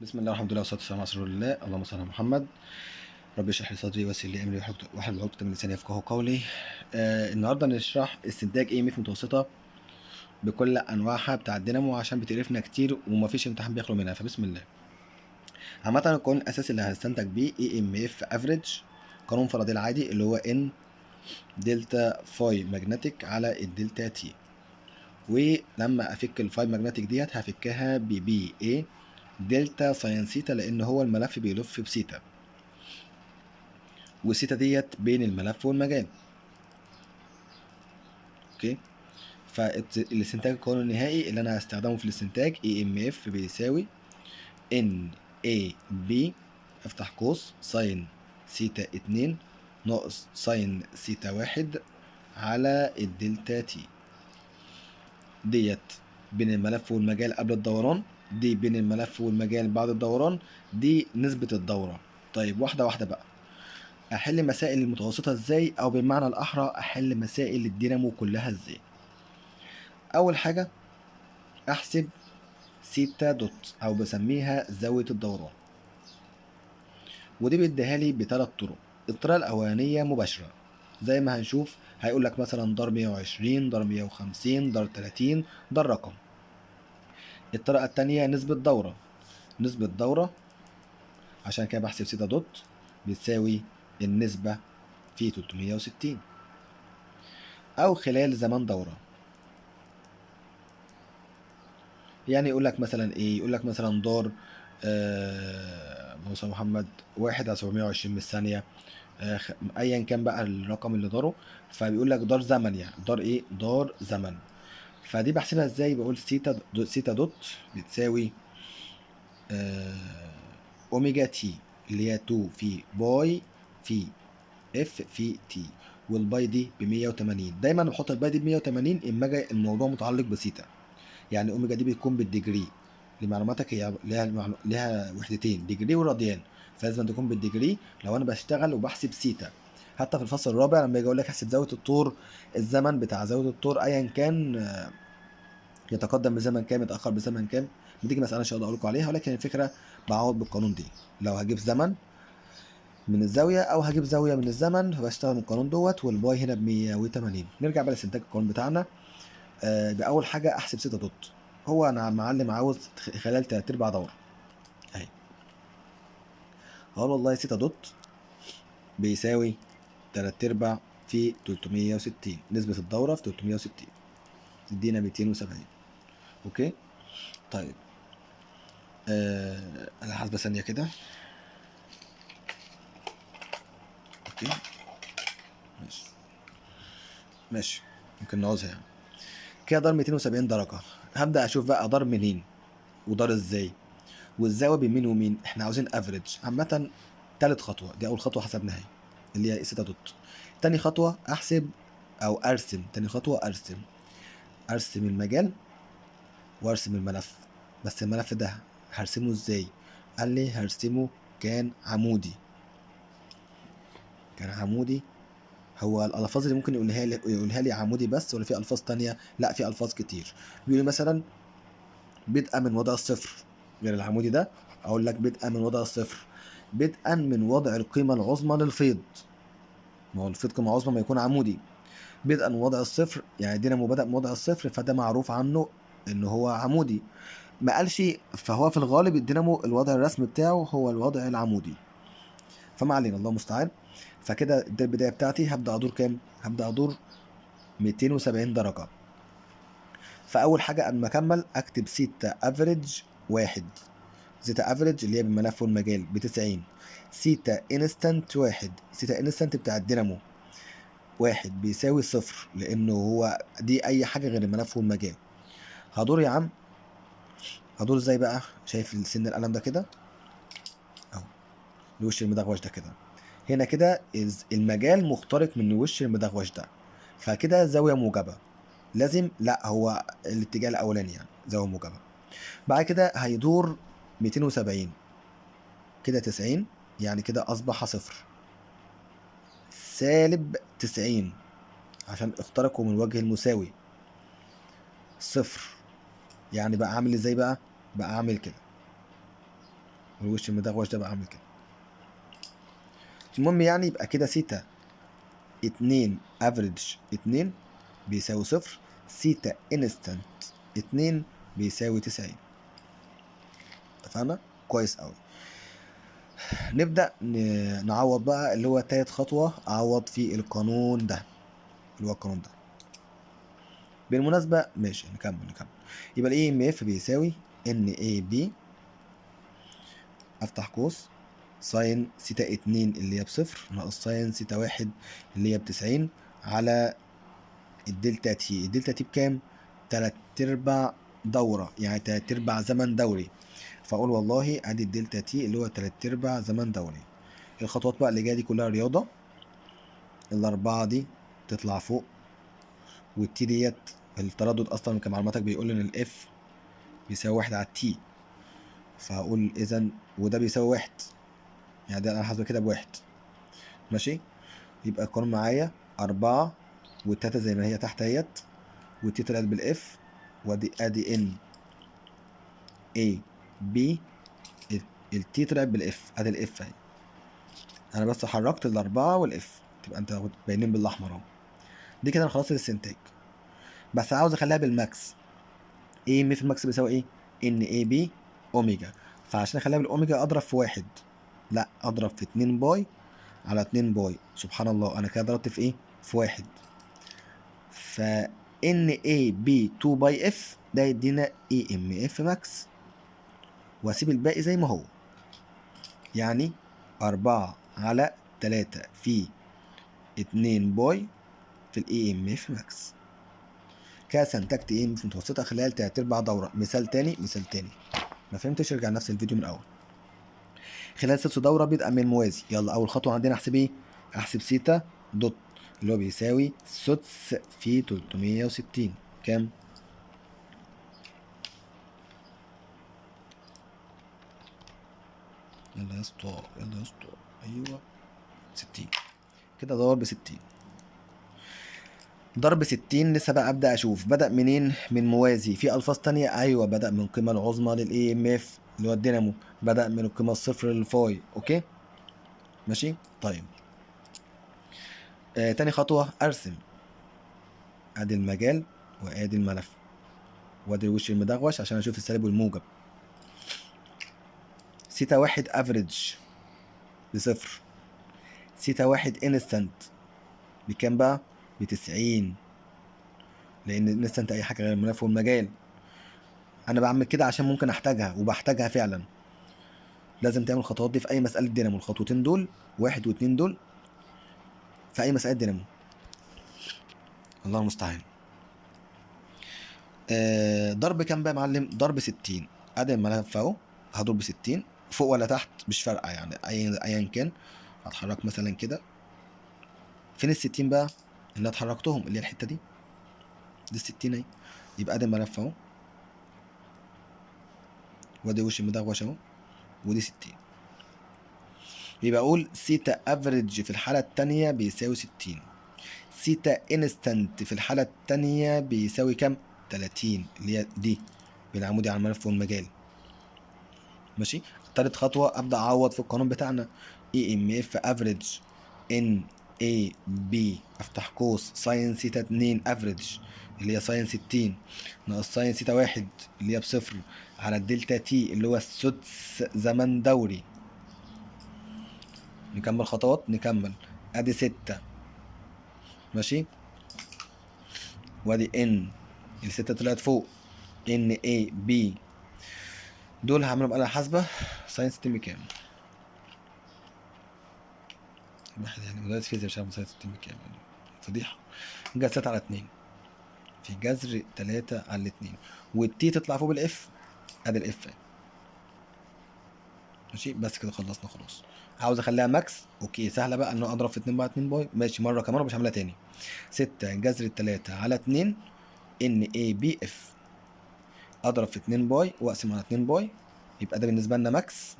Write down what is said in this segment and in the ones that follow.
بسم الله والحمد لله والصلاة والسلام على رسول الله. اللهم صل على محمد. رب اشرح لي صدري ويسر لي امري واحلل عقدة من لساني يفقهوا قولي. النهارده نشرح استنتاج اي ام اف متوسطة بكل انواعها بتاع الدينامو عشان بتقرفنا كتير ومفيش امتحان بيخلو منها، فبسم الله. عامة القانون الاساسي اللي هنستنتج بيه اي ام اف افريج، قانون فاراداي العادي اللي هو ان دلتا فاي ماجنتيك على الدلتا تي. ولما افك الفاي ماجنتيك ديت هفكها ببي اي دلتا ساين سيتا، لان هو الملف بيلف بسيتا، والسيتا ديت بين الملف والمجال. اوكي، فالاستنتاج القانوني النهائي اللي انا هستخدمه في الاستنتاج اي ام اف بيساوي ان اي بي افتح قوس ساين سيتا 2 ناقص ساين سيتا 1 على الدلتا تي. ديت بين الملف والمجال قبل الدوران، دي بين الملف والمجال بعد الدوران، دي نسبة الدورة. طيب واحدة واحدة بقى، احل مسائل المتوسطة ازاي، او بالمعنى الاحرى احل مسائل الدينامو كلها ازاي. اول حاجة احسب سيتا دوت او بسميها زاوية الدوران، ودي بيديها لي بثلاث طرق. الطريقة الاولانية مباشرة زي ما هنشوف، هيقول لك مثلا دار 120 دار 150 دار 30 ده الرقم. الطريقة التانية نسبة دورة، نسبة دورة عشان كده بحسب سيتا دوت بتساوي النسبة في 360، او خلال زمان دورة. يعني يقول لك مثلا ايه، يقول لك مثلا دار موسى محمد 1 على 720 من الثانية، ايا كان بقى الرقم اللي داره. فبيقول لك دار زمن، يعني دار ايه، دار زمن. فدي بحسبها ازاي، بقول سيتا دوت بتساوي اوميجا تي اللي هي 2 في باي في اف في تي، والباي دي ب 180. دايما بحط الباي دي ب 180 اما اجي الموضوع متعلق بسيتا. يعني اوميجا دي بتكون بالديجري، لمعلوماتك هي لها وحدتين، ديجري وراديان، فلازم تكون بالديجري لو انا بشتغل وبحسب سيتا. حتى في الفصل الرابع لما يجي اقول لك احسب زاويه الطور، الزمن بتاع زاويه الطور ايا كان يتقدم بزمن كام يتاخر بزمن كام، بتيجي مساله ان شاء الله اقول لكم عليها، ولكن الفكره بعوض بالقانون دي. لو هجيب زمن من الزاويه او هجيب زاويه من الزمن فبشتغل من القانون دوت، والباي هنا ب 180. نرجع بقى لاستنتاج القانون بتاعنا. بأول حاجة أحسب سيتا دوت. هو أنا معلم عاوز خلال تلات أرباع دورة أهي، هقول والله سيتا دوت بيساوي تلات أرباع في 360، نسبة الدورة في 360 تدينا 270. أوكي طيب، أنا حاسبة ثانية كده. أوكي ماشي ماشي، ممكن نعوزها يعني. كده دار 270 درجة. هبدأ أشوف بقى دار منين ودار إزاي والزاوية بين مين ومين. إحنا عاوزين افريج عامة. تالت خطوة دي أول خطوة حسبناها اللي هي سيتا دوت. تاني خطوة أحسب أو أرسم، تاني خطوة أرسم المجال وأرسم الملف. بس الملف ده هرسمه إزاي؟ قال لي هرسمه كان عمودي. كان عمودي. هو الألفاظ اللي ممكن يقولها لي عمودي بس، ولا في ألفاظ تانية؟ لا، في ألفاظ كتير. بيقول لي مثلا بدءا من وضع الصفر. غير العمودي ده أقول لك بدءا من وضع الصفر، بدءا من وضع القيمة العظمى للفيض. ما هو الفيض قيمة عظمى ما يكون عمودي. بدءا من وضع الصفر، يعني دينامو بدأ من وضع الصفر، فده معروف عنه ان هو عمودي. ما قالش، فهو في الغالب الدينامو الوضع الرسمي بتاعه هو الوضع العمودي. فما علينا، الله المستعان. فكده دي البداية بتاعتي. هبدأ أدور كام؟ هبدأ أدور 270 درجة. فأول حاجة قبل ما أكمل أكتب سيتا أفريج واحد. سيتا أفريج اللي هي بالملف والمجال ب90. سيتا انستنت واحد، سيتا انستنت بتاع الدينامو واحد بيساوي صفر، لأنه هو دي أي حاجة غير الملف والمجال. هدور يا عم. هدور ازاي بقى؟ شايف السن القلم ده كده اهو، الوش المدغوش ده كده. هنا كده المجال مخترق من الوش المدغوش ده، فكده زاوية موجبة. لازم، لا هو الاتجاه الأولاني يعني زاوية موجبة. بعد كده هيدور 270 كده 90، يعني كده أصبح صفر. سالب 90 عشان اخترقوا من الوجه المساوي. صفر، يعني بقى عامل ازاي بقى؟ بقى عامل كده. والوش المدغوش ده بقى عامل كده. المهم يعني يبقى كده سيتا 2 افريج 2 بيساوي 0، سيتا انستنت 2 بيساوي 90. اتفقنا؟ كويس قوي. نبدأ نعوض بقى، اللي هو تالت خطوة أعوض في القانون ده، اللي هو القانون ده. بالمناسبة ماشي، نكمل. يبقى ال EMF بيساوي NAB، أفتح قوس، ساين سيتا 2 اللي هي بصفر ناقص ساين سيتا 1 اللي هي ب90 على الدلتا تي. الدلتا تي بكام؟ 3/4 دورة، يعني 3/4 زمن دوري. فأقول والله أدي الدلتا تي اللي هو 3/4 زمن دوري. الخطوات بقى اللي جايه دي كلها رياضه. الاربعه دي تطلع فوق، والتي ديت التردد اصلا كمعلوماتك بيقول ان الاف بيساوي 1 على التي، فهقول اذا وده بيساوي 1، يعني ده انا حاسبه كده بواحد. ماشي، يبقى القانون معايا 4 والتلاته زي ما هي تحت اهيت، والتي طلعت بالاف، ادي ان اي بي، التي طلعت بالاف، ادي الاف اهي. انا بس حركت الاربعه والاف، تبقى انت باينين بالاحمر اهو. دي كده انا خلصت الاستنتاج، بس عاوز اخليها بالماكس. ايه ام في الماكس بيساوي ايه؟ ان اي بي اوميجا. فعشان اخليها بالاوميجا اضرب في واحد، لا اضرب في 2 باي على 2 باي. سبحان الله، انا كده ضربت في ايه؟ في واحد. ف ان اي بي 2 باي اف ده يدينا اي ام اف ماكس، واسيب الباقي زي ما هو، يعني 4 على 3 في 2 باي في الاي ام اف ماكس. كده استنتجت ايه ام في متوسطه خلال 3/4 دوره. مثال تاني. ما فهمتش؟ ارجع نفس الفيديو من الاول. خلال سدس دورة بيبقى من موازي. يلا أول خطوة عندنا أحسب إيه؟ أحسب سيتا دوت اللي هو بيساوي سدس في 360 كام؟ يلا يا اسطى، أيوه 60. كده ضرب 60. ضرب 60 لسه بقى أبدأ أشوف بدأ منين؟ من موازي. في ألفاظ تانية أيوه، بدأ من القيمة العظمى للإي إم إف اللي هو الدينامو، بدأ من القيمة الصفر للفاي. أوكي؟ ماشي؟ طيب. تاني خطوة أرسم. أدي المجال وأدي الملف، وادي الوش المدغوش عشان اشوف السالب والموجب. سيتا 1 افريج بصفر، سيتا 1 انستنت بكام بقى؟ ب90، لان انستنت اي حاجه غير الملف والمجال. انا بعمل كده عشان ممكن احتاجها، وبحتاجها فعلا. لازم تعمل الخطوات دي في اي مساله دينامو، الخطوتين دول واحد واتنين دول في اي مساله دينامو. الله المستعان. ضرب كام بقى يا معلم؟ ضرب 60. ادي الملف اهو، هضرب 60 فوق ولا تحت مش فارقه، يعني ايا كان. هتحرك مثلا كده. فين ال60 بقى اللي اتحركتهم؟ اللي هي الحته دي، دي 60 اهي. يبقى ادي الملف اهو، وادي وش المدغوش اهو، ودي 60. يبقى اقول سيتا افريج في الحاله الثانيه بيساوي 60، سيتا انستنت في الحاله الثانيه بيساوي كام؟ 30 اللي هي دي بالعمودي على الملف والمجال. ماشي. تالت خطوه ابدا اعوض في القانون بتاعنا. اي ام اف افريج ان اي بي، افتح قوس، ساين سيتا 2 افريج اللي هي ساين 60 ناقص ساين سيتا 1 اللي هي بصفر على الدلتا تي اللي هو السدس زمن دوري. نكمل خطوات. ادي 6 ماشي، وادي ان الستة طلعت فوق، ان اي بي دول هعملهم بآلة حاسبة. ساين 60 بكام؟ الواحد يعني مدرس فيزياء مش عارف ساين 60 بكام، يعني فضيحة. جذر 3 على 2 في جذر 3 على 2، والتي تطلع فوق بالاف، ادي الاف ماشي. بس كده خلصنا خلاص. عاوز اخليها ماكس، اوكي سهله بقى ان انا اضرب في 2 بعد 2 باي. ماشي، مره كمان ومش هعملها تاني. 6 جذر 3 على 2 ان اي بي اف، اضرب في 2 باي واقسم على 2 باي، يبقى ده بالنسبه لنا ماكس.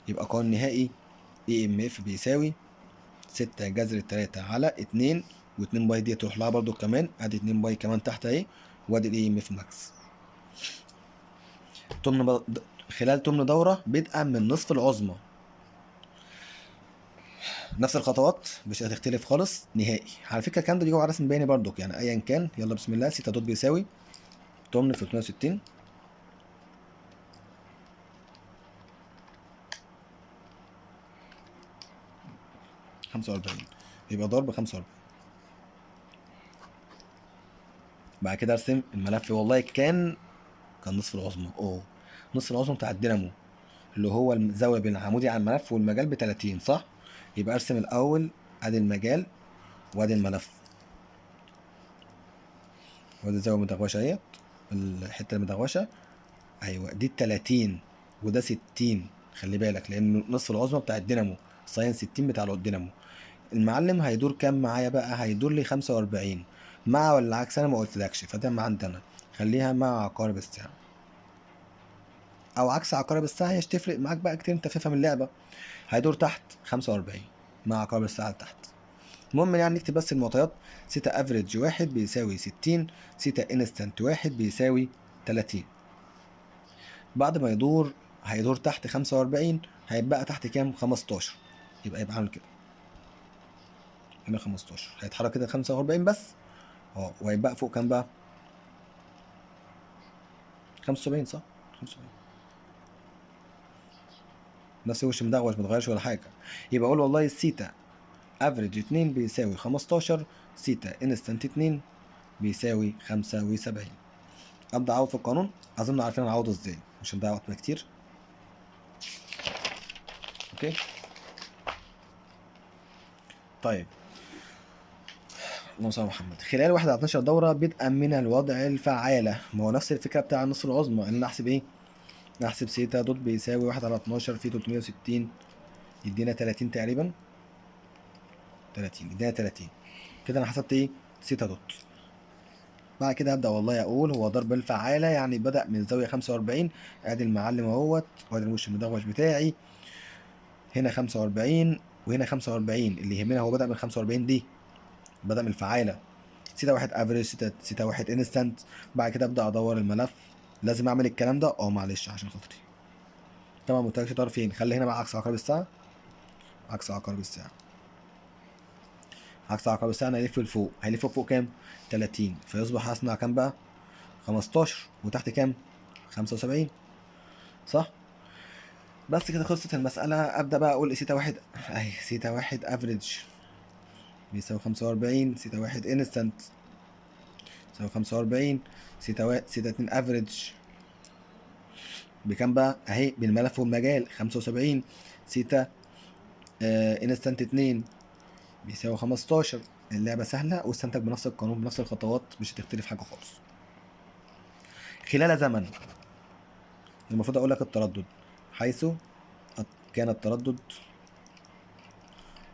يبقى قانون نهائي اي ام اف بيساوي 6 جذر 3 على 2، و2 باي دي تروح لها برضو كمان، ادي 2 باي كمان تحت اهي، وادي الاي ام اف ماكس. خلال تمن دورة بدءا من نصف العظمى. نفس الخطوات مش هتختلف خالص نهائي. على فكرة الكلام ده بيجي على رسم بياني برضك، يعني أيا كان. يلا بسم الله. سيتا دوت بيساوي تمن في 360 45، يبقى ضرب 45. بعد كده ارسم الملف. والله كان نصف العظمى. نصف العظمى بتاع الدينامو اللي هو الزاويه بين العمودي على الملف والمجال ب 30، صح؟ يبقى ارسم الاول ادي المجال وادي الملف، وادي الزاويه المدغوشه اهيت، الحته المدغوشه. ايوه دي ال 30 وده 60. خلي بالك لان نصف العظمى بتاع الدينامو ساين 60 بتاع الدينامو. المعلم هيدور كام معايا بقى؟ هيدور لي 45 مع ولا عكس؟ انا ما قلتلكش، فده ما عندنا. خليها مع عقارب الساعه او عكس عقارب الساعه، هي مش تفرق معاك بقى كتير، انت فاهم اللعبه. هيدور تحت 45 مع عقارب الساعه لتحت. المهم يعني نكتب بس المعطيات. سيتا افريج 1 بيساوي 60، سيتا انستنت 1 بيساوي 30. بعد ما يدور هيدور تحت 45، هيبقى تحت كام؟ 15. يبقى عامل كده هنا 15، هيتحرك كده 45 بس. وهيبقى فوق كام بقى؟ 75، صح؟ 75. نفس الوش مدغوش متغيرش ولا حاجه. يبقى اقول والله السيتا افريج 2 بيساوي 15، سيتا انستنت 2 بيساوي 75. ابدا اعوض في القانون. اظن عارفين اعوضه ازاي، مش هنضيع وقتنا كتير. اوكي طيب. اللهم صل على محمد. خلال 1 على 12 دوره بدءا من الوضع الفعاله. ما هو نفس الفكره بتاع النص العظمى، ان احسب ايه؟ نحسب سيتا دوت بيساوي 1 على 12 في 360 يدينا 30 تقريبا. 30 يدينا 30. كده انا حسبت ايه؟ سيتا دوت. بعد كده هبدا والله اقول هو ضرب الفعاله، يعني بدا من زاويه 45. ادي المعلم اهوت، وادي الوش المدغوش بتاعي. هنا 45 وهنا 45. اللي يهمنا هو بدا من 45 دي، بدا من الفعاله. سيتا واحد افريج، سيتا واحد انستنت. بعد كده ابدا ادور الملف. لازم اعمل الكلام ده. معلش عشان خاطري. طبعا ما قلتلكش طرف فين. خلي هنا بقى عكس عقارب الساعه. عكس عقارب الساعه. عكس عقارب الساعه انا هيلف لفوق. هيلف فوق كام؟ 30. فيصبح هصنع كام بقى؟ 15. وتحت كام؟ 75، صح؟ بس كده خلصت المسألة. أبدأ بقى أقول سيتا واحد أهي. سيتا واحد أفريج بيساوي 45، سيتا واحد انستنت بيساوي 45، سيتا اتنين أفريج بكام بقى؟ أهي بالملف والمجال 75. سيتا انستنت 2 بيساوي 15. اللعبة سهلة واستنتج بنفس القانون بنفس الخطوات، مش هتختلف حاجة خالص. خلال زمن المفروض أقول لك التردد، حيث كان التردد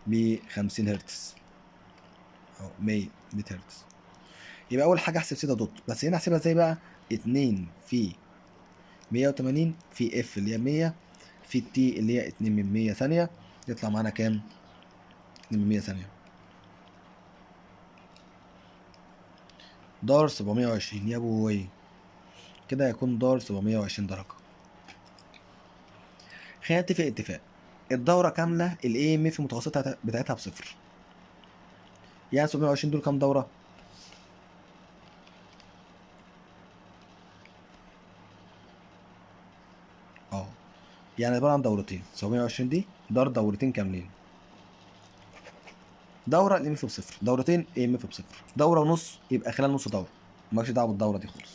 ب 50 هرتز أو 100 هرتز. يبقى أول حاجة أحسب سيتا دوت. بس هنا أحسبها إزاي بقى؟ 2 في 180 في اف اللي هي 100 في التي اللي هي 2 من 100 ثانية. يطلع معانا كام؟ 2 من 100 ثانية. دار 720 يا ابوي. كده هيكون دار 720 درجة. خلينا نتفق اتفاق. الدورة كاملة الاي ام اف متوسطها بتاعتها بصفر. يعني 720 دول كام دورة؟ يعني عبارة عن دورتين. 720 دي دار دورتين كاملين. دورة الاي ام اف بصفر، دورتين اي ام اف بصفر، دورة ونص يبقى خلال نص دورة. مالكش دعوة بالدورة دي خالص.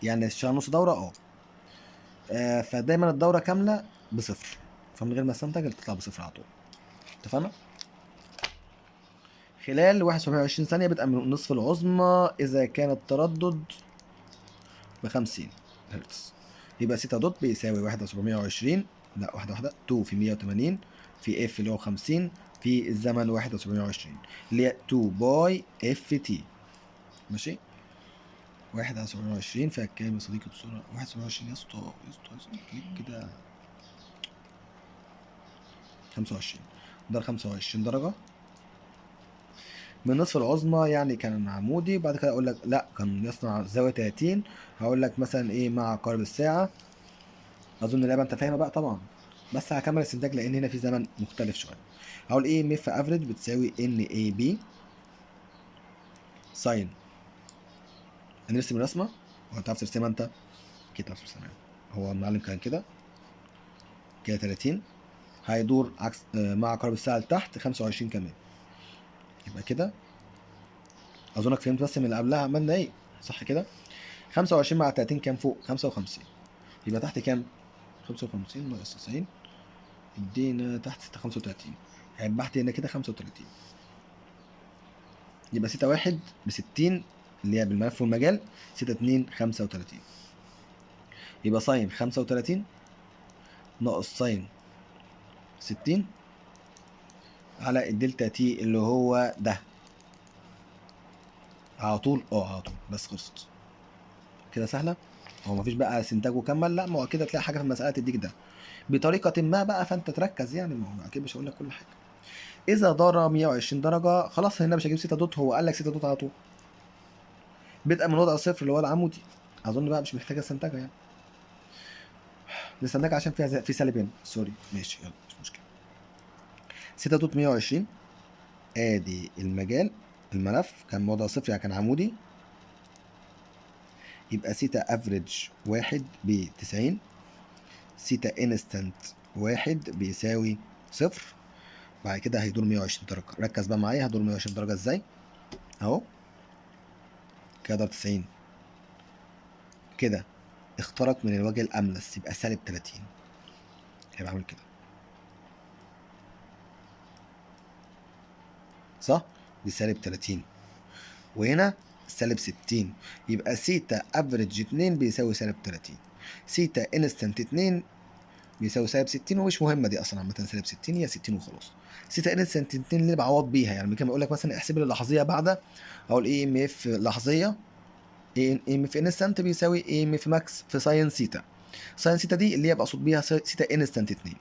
يعني الشهر نص دورة فدايما الدورة كاملة بصفر، فمن غير ما استنتج تطلع بصفر على طول. اتفقنا؟ خلال 1 ثانية بدءا من نصف العظمى إذا كان التردد ب50 هرتز. يبقى سيتا دوت بيساوي 1/720. لا، واحدة 2 في 180 في اف اللي هو 50 في الزمن 1/720 اللي هي 2 باي اف تي. ماشي. 1/720 فيها كام يا صديقي بسرعة؟ 1/720 يا اسطى يا اسطى يا اسطى كده 25. ده 25 درجة من نصف العظمى. يعني كان عمودي. بعد كده اقول لك لا، كان يصنع زاوية 30. هقول لك مثلا ايه مع عقارب الساعة. اظن اللعبه انت فاهمها بقى طبعا، بس هكمل السنتاج لان هنا في زمن مختلف شويه. هقول ايه ام اف افريج بتساوي ان اي بي ساين. هنرسم الرسمه، هو تعرف ترسمها انت؟ اكيد تعرف ترسمها. هو المعلم كان كده كده 30 هيدور عكس مع عقارب الساعه لتحت 25 كمان، يبقى كده اظنك فهمت بس من اللي قبلها عملنا ايه، صح كده؟ 25 مع 30 كام فوق؟ 55. يبقى تحت كام؟ 55 ناقص 90 ادينا تحت 35. هيبقى تحت هنا كده 35. يبقى 6 1 ب 60 اللي هي بالملف والمجال، 6 2 35. يبقى ساين 35 ناقص ساين 60 على الدلتا تي اللي هو ده على طول. على طول بس خلصت كده سهله. هو مفيش بقى سنتاج وكمل، لا ما هو كده تلاقي حاجه في المساله تديك ده بطريقه ما بقى، فانت تركز يعني، ما هو اكيد مش هقول لك كل حاجه. اذا دار 120 درجه، خلاص هنا مش هجيب 6 دوت، هو قال لك 6 دوت على طول بدءا من وضع الصفر اللي هو العمودي. اظن بقى مش محتاجه استنتجها يعني، نستنتجها عشان فيها في سالب هنا، سوري ماشي يلا مش مشكله. 6 دوت 120 ادي المجال، الملف كان وضع صفر يعني كان عمودي، يبقى سيتا افريج 1 ب 90، سيتا انستنت 1 بيساوي صفر. بعد كده هيدور 120 درجة، ركز بقى معايا هدور 120 درجة ازاي اهو. كده 90 كده اخترق من الوجه الاملس، يبقى سالب 30. هيبقى عامل كده صح؟ دي سالب 30 وهنا سالب 60، يبقى سيتا افريج 2 بيساوي سالب 30، سيتا انستنت 2 بيساوي سالب 60، ومش مهمه دي اصلا عامه، سالب 60 هي 60 وخلاص. سيتا انستنت 2 اللي بعوض بيها يعني، كان بيقول لك مثلا احسب لي اللحظيه بعد، اقول اي ام اف لحظيه، اي ام اف انستنت بيساوي اي ام اف ماكس في ساين سيتا. ساين سيتا دي اللي هي بقصد بيها سيتا انستنت 2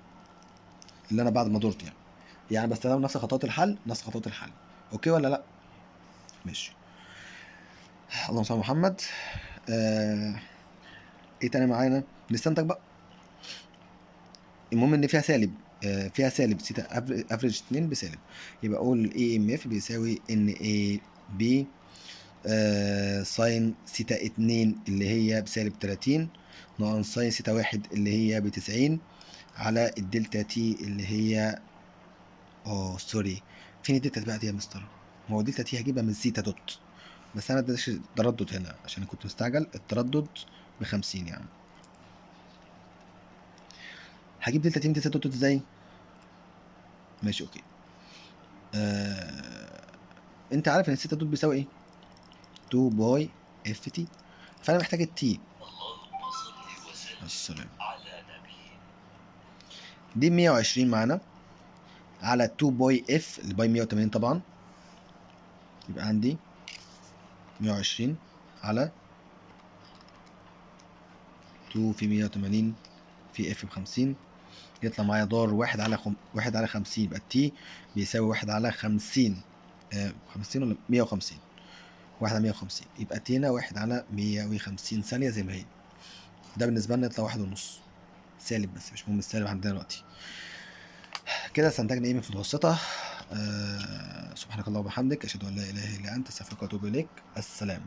اللي انا بعد ما دورت يعني بستخدم نفس خطوات الحل، نفس خطوات الحل. اوكي ولا لا؟ ماشي. اللهم صل على محمد. ايه تاني معانا؟ نستنتج بقى. المهم ان فيها سالب، فيها سالب سيتا افريج 2 بسالب، يبقى اقول اي ام اف بيساوي ان اي بي ساين سيتا 2 اللي هي بسالب 30 ناقص ساين سيتا 1 اللي هي ب 90 على الدلتا تي اللي هي سوري، فين الدلتا بقى دي يا مستر؟ ما هو الدلتا تي هجيبها من سيتا دوت، بس انا اديتش تردد هنا عشان كنت مستعجل. التردد ب 50 يعني. هجيب دلتا تي من دلتا دوت ازاي؟ ماشي اوكي. انت عارف ان السيتا دوت بيساوي ايه؟ 2 باي اف تي، فانا محتاج التي. السلام. دي 120 معانا على 2 باي اف اللي باي 180 طبعا، يبقى عندي 120 على 2 في 180 في اف ب 50، يطلع معايا دار 1 على 50، يبقى التي بيساوي 1 على 50. 50 ولا 150؟ 1 على 150، يبقى التي هنا 1 على 150 ثانية زي ما هي. ده بالنسبة لنا يطلع 1.5 سالب، بس مش مهم السالب عندنا دلوقتي. كده استنتجنا ايه من متوسطة. سبحانك اللهم وبحمدك، اشهد ان لا اله الا انت، استغفرك واتوب اليك. السلام.